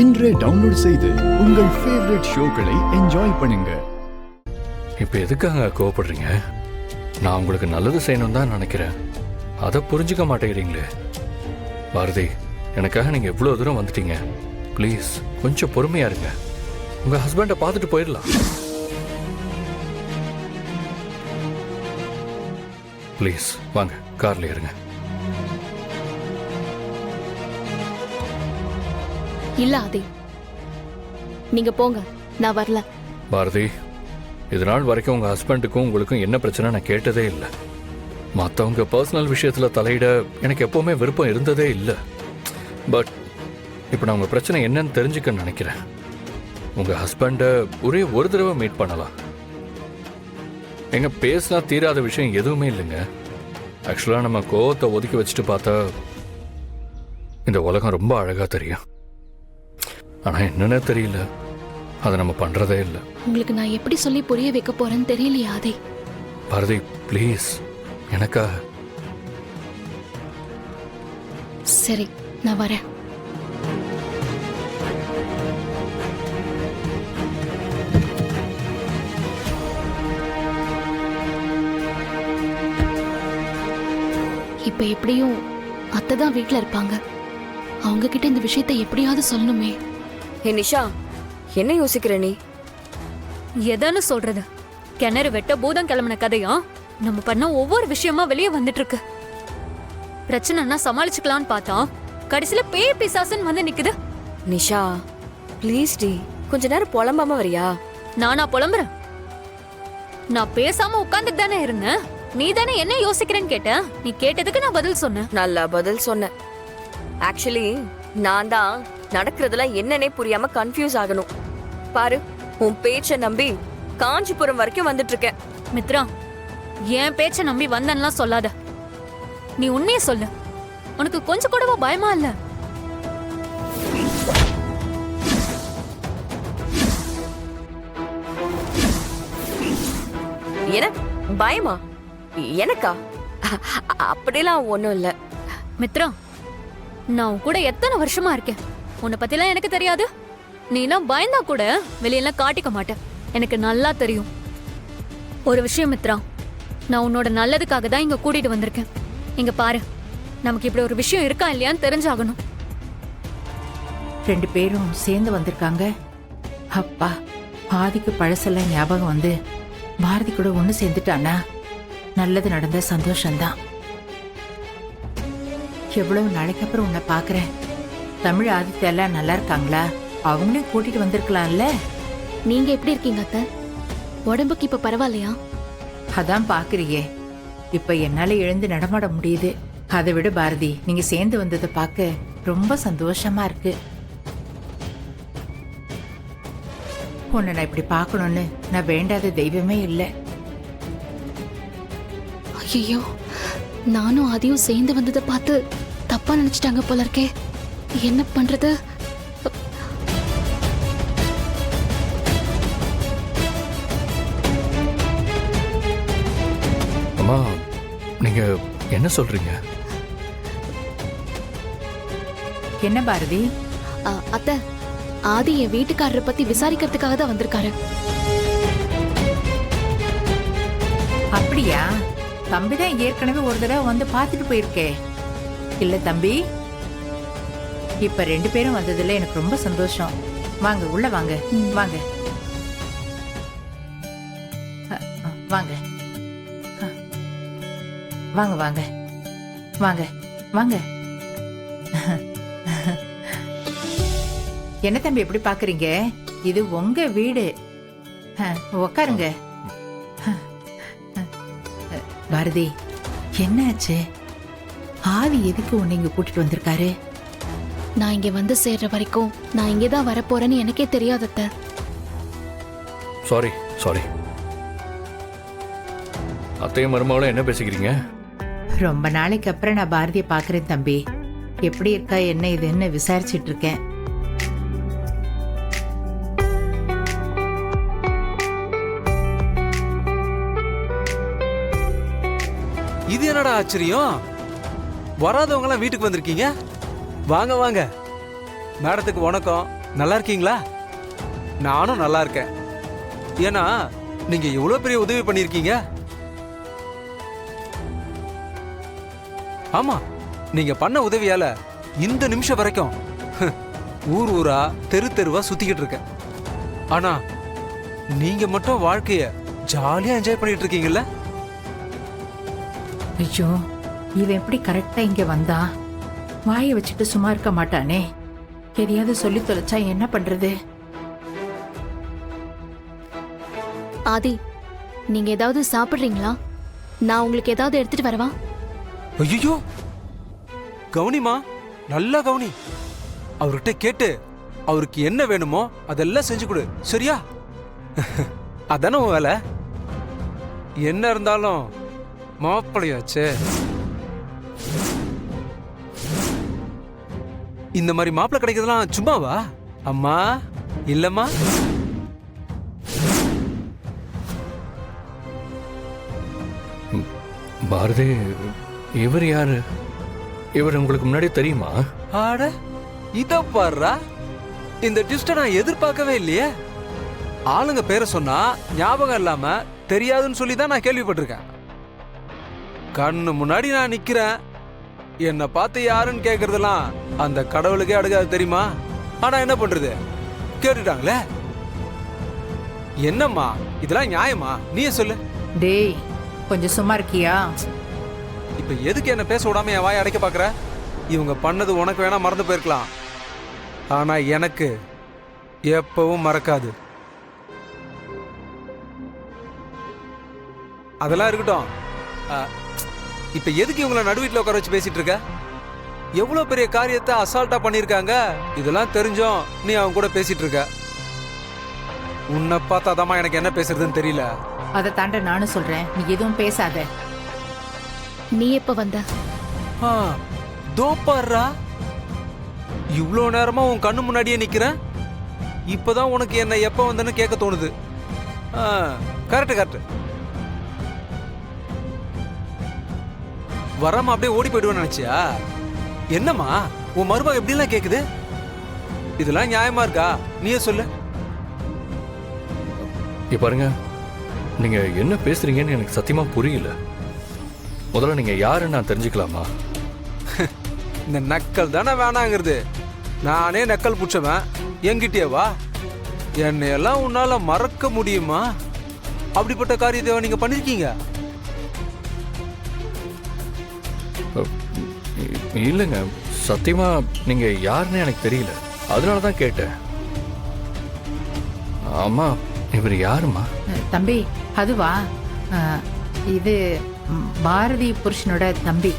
இன்றே டவுன்லோட் செய்து உங்கள் ஃபேவரட் ஷோக்களை என்ஜாய் பண்ணுங்க. இப்போ எதுக்காக கோவப்படுறீங்க? நான் உங்களுக்கு நல்லது செய்யணும் தான் நினைக்கிறேன். அதை புரிஞ்சுக்க மாட்டேங்கிறீங்களே. பாரதி, எனக்காக நீங்க எவ்வளவு தூரம் வந்துட்டீங்க. ப்ளீஸ் கொஞ்சம் பொறுமையா இருங்க. உங்க ஹஸ்பண்டை பார்த்துட்டு போயிடலாம். ப்ளீஸ் வாங்க, கார்ல இருங்க. இல்ல ஆதி, நீங்க போங்க, நான் வரல. பாரதி, இது நாள் வரைக்கும் உங்க ஹஸ்பண்டுக்கும் உங்களுக்கும் என்ன பிரச்சனை நான் கேட்டதே இல்லை. மற்றவங்க பர்சனல் விஷயத்துல தலையிட எனக்கு எப்பவுமே விருப்பம் இருந்ததே இல்லை. பட் இப்போ நான் உங்க பிரச்சனை என்னன்னு தெரிஞ்சுக்க நினைக்கிறேன். உங்க ஹஸ்பண்டை ஒரே ஒரு தடவை மீட் பண்ணலாம். எங்க பேசினா தீராத விஷயம் எதுவுமே இல்லைங்க. ஆக்சுவலா நம்ம கோவத்தை ஒதுக்கி வச்சுட்டு பார்த்தா இந்த உலகம் ரொம்ப அழகா தெரியும். ஆனா என்னன்னே தெரியல, அதை நம்ம பண்றதே இல்லை. உங்களுக்கு நான் எப்படி சொல்லி புரிய வைக்க போறேன்னு தெரியலையா ஆதி? பாரதி ப்ளீஸ், எனக்காக. சரி, நான் வரேன். இப்ப எப்படியும் அத்தை தான் வீட்டுல இருப்பாங்க. அவங்க கிட்ட இந்த விஷயத்தை எப்படியாவது சொல்லணுமே. ஹே நிஷா, என்ன யோசிக்கிற நீ? எதானு சொல்றது? கிணறு வெட்ட பூதம் கிளம்பின கதையா நம்ம பண்ண ஒவ்வொரு விஷயமா வெளியே வந்துட்டு இருக்கு. பிரச்சனைனா சமாளிச்சுக்கலான்னு பார்த்தா கடைசியில பேய் பிசாசுன்னு வந்து நிக்குது. நிஷா ப்ளீஸ் டி, கொஞ்ச நேரம் புலம்பாம வரியா? நானா புலம்புறேன்? நான் பேசாம உட்கார்ந்துட்டு தானே இருந்தேன். நீ தானே என்ன யோசிக்கிறேன்னு கேட்ட. நீ கேட்டதுக்கு நான் பதில் சொன்னேன். நல்லா பதில் சொன்ன. ஆக்சுவலி நான் தான் நடக்கிறதுல என்னன்னே புரியாம கன்ஃபியூஸ் ஆகணும். பாரு, உன் பேச்ச நம்பி காஞ்சிபுரம் வரைக்கும் வந்துட்டு இருக்கேன். மித்ரா, என் பேச்ச நம்பி வந்தன்னுலாம் சொல்லாத. நீ உண்மையை சொல்லு. உனக்கு கொஞ்சம் கூடவா பயமா இல்ல? என்ன பயமா? எனக்கா? அப்படிலாம் ஒண்ணும் இல்ல. மித்ரா, நான் உன் கூட எத்தனை வருஷமா இருக்கேன். உன்னை பத்திலாம் எனக்கு தெரியாது. நீ எல்லாம் பயந்தா கூட வெளியெல்லாம் காட்டிக்க மாட்டேன். எனக்கு நல்லா தெரியும். ஒரு விஷயம் மித்ரா, நான் உன்னோட நல்லதுக்காக தான் இங்க கூட்டிட்டு வந்திருக்கேன். இங்க பாரு, நமக்கு இப்படி ஒரு விஷயம் இருக்கா இல்லையான்னு தெரிஞ்சாகணும். ரெண்டு பேரும் சேர்ந்து வந்திருக்காங்க. அப்பா, ஆதிக்கு பழசெல்லாம் ஞாபகம் வந்து பாரதி கூட ஒண்ணு சேர்ந்துட்டானா நல்லது நடந்த சந்தோஷம்தான். எவ்வளவு நாளைக்கு அப்புறம் உன்னை பாக்குறேன். தமிழ் ஆதித்யா எல்லாம் நல்லா இருக்காங்களா? அவங்களையும் கூட்டிட்டு வந்திருக்கலாம்ல. நீங்க எப்படி இருக்கீங்க அத்தை? உடம்புக்கு இப்ப பரவாயில்லையா? அதான் பாக்குறியே, இப்ப என்னால எழுந்து நடமாட முடியுது. அதை விட பாரதி, நீங்க சேர்ந்து வந்ததை பார்க்க ரொம்ப சந்தோஷமா இருக்கு. உன்னை நான் இப்படி பார்க்கணும்னு நான் வேண்டாத தெய்வமே இல்லை. ஐயோ, நானும் ஆதியும் சேர்ந்து வந்ததை பார்த்து தப்பா நினைச்சிட்டாங்க போல இருக்கே. என்ன பண்றது? அம்மா, நீங்க என்ன சொல்றீங்க? என்ன பாரதி? அத்தை, ஆதி என் வீட்டுக்காரரை பத்தி விசாரிக்கிறதுக்காக தான் வந்திருக்காரு. அப்படியா? தம்பிதான் ஏற்கனவே ஒரு தடவை வந்து பார்த்துட்டு போயிருக்கே. இல்ல தம்பி, இப்ப ரெண்டு பேரும் வந்ததுல எனக்கு ரொம்ப சந்தோஷம். வாங்க, உள்ள வாங்க. வாங்க வாங்க வாங்க வாங்க வாங்க வாங்க. என்ன தம்பி எப்படி பாக்குறீங்க? இது உங்க வீடு. உக்காருங்க. பாரதி, என்னாச்சு? ஆதி எதுக்கு உன்னை இங்க கூட்டிட்டு வந்திருக்காரு? நான் இங்க வந்து சேர்ற வரைக்கும் நான் இங்கேதான் வரப்போறேன்னு எனக்கே தெரியாது அத்தை. Sorry sorry. அத்தையும் மருமகளும் என்ன பேசிக்கிறீங்க? ரொம்ப நாளைக்கு அப்புறம் நான் பாரதியை பாக்குறேன் தம்பி. எப்படி இருக்கா என்ன இதுன்னு விசாரிச்சிட்டு இருக்கேன். இது என்னடா ஆச்சரியம்? வராதவங்க எல்லாம் வீட்டுக்கு வந்திருக்கீங்க. வாங்க வாங்க. மேடத்துக்கு வணக்கம். நல்லா இருக்கீங்களா? நானும் நல்லா இருக்கேன். ஏன்னா நீங்க எவ்வளவு பெரிய உதவி பண்ணிருக்கீங்க. ஆமா, நீங்க பண்ண உதவியால இந்த நிமிஷம் வரைக்கும் ஊர் ஊரா தெரு தெருவா சுத்திக்கிட்டு இருக்கேன். ஆனா நீங்க மட்டும் வாழ்க்கைய ஜாலியா என்ஜாய் பண்ணிட்டு இருக்கீங்கல்ல? ஐயோ, இவன் எப்படி கரெக்டா இங்க வந்தா? வாயை வச்சுட்டு சும்மா இருக்க மாட்டானே. எதையாவது சொல்லி தொலைச்சா என்ன பண்றது? ஆதி, நீங்க ஏதாவது சாப்பிடுறீங்களா? நான் உங்களுக்கு ஏதாவது எடுத்துட்டு வரவா? ஐயோ, கவுனிமா, நல்லா கவுனி. அவர்கிட்ட கேட்டு அவருக்கு என்ன வேணுமோ அதெல்லாம் செஞ்சு கொடு, சரியா? அதானே உன் வேலை. என்ன இருந்தாலும் மாப்பிளையாச்சே. இந்த மாதிரி மாப்பிள்ளை கிடைக்கிறதுலாம் சும்மாவா அம்மா? இல்லம்மா. பாரதி, இவர் யாரு? இவர் உங்களுக்கு முன்னாடி தெரியுமா? ஆட, இத பாருடா. இந்த ட்விஸ்ட நான் எதிர்பார்க்கவே இல்லையே. ஆளுங்க பேரை சொன்னா ஞாபகம் இல்லாம தெரியாதுன்னு சொல்லி தான் நான் கேள்விப்பட்டிருக்கேன். கண்ணு முன்னாடி நான் நிக்கிறேன். என்னை பார்த்து யாருன்னு கேக்குறதெல்லாம் அந்த கடவுளுக்கே அடுக்காது, தெரியுமா? ஆனா என்ன பண்றது, கேட்டுட்டாங்களே. என்னம்மா இதெல்லாம் நியாயமா? நீயே சொல்லு. டேய், கொஞ்சம் சும்மா இருக்கியா? இப்ப எதுக்கு என்ன பேச விடாம என் வாயை அடைக்க பாக்குற? இவங்க பண்ணது உனக்கு வேணா மறந்து போயிருக்கலாம், ஆனா எனக்கு எப்பவும் மறக்காது. அதெல்லாம் இருக்கட்டும். இப்ப எதுக்கு இவங்களை நடுவீட்டில் உட்கார வச்சு பேசிட்டு இருக்க? எவ்வளவு பெரிய காரியத்தை அசால்ட்டா பண்ணிருக்காங்க. இதெல்லாம் தெரிஞ்சும் நீ அவங்க கூட பேசிட்டு இருக்க. உன்னை பார்த்தாதாமா எனக்கு என்ன பேசுறதுன்னு தெரியல. அதை தாண்ட நானும் சொல்றேன், நீ எதுவும் பேசாத. நீ எப்ப வந்த? தோப்பாடுறா, இவ்வளோ நேரமா உன் கண்ணு முன்னாடியே நிக்கிறேன். இப்பதான் உனக்கு என்ன எப்ப வந்தேன்னு கேட்க தோணுது. Correct correct. வராம அப்படியே ஓடி போயிடுவேன்னு நினைச்சியா? என்னம்மா உன் மருமக எப்படிலாம் கேக்குது? இதெல்லாம் நியாயமா இருக்கா? நீயே சொல்லு. இங்க பாருங்க, நீங்க என்ன பேசுறீங்கன்னு எனக்கு சத்தியமா புரியல. முதல்ல நீங்க யாருன்னு நான் தெரிஞ்சுக்கலாமா? இந்த நக்கல் தானே வேணாங்கிறது. நானே நக்கல் புடிச்சவன், என்கிட்டயே வா. என்னையெல்லாம் உன்னால மறக்க முடியுமா? அப்படிப்பட்ட காரியத்தை நீங்க பண்ணிருக்கீங்க? இல்லைங்க, சத்தியமா நீங்க யாருன்னு எனக்கு தெரியல, அதனாலதான் கேட்டேன். ஆமா, இவர் யாருமா? தம்பி, அதுவா? இது பாரதி புருஷனோட தம்பி.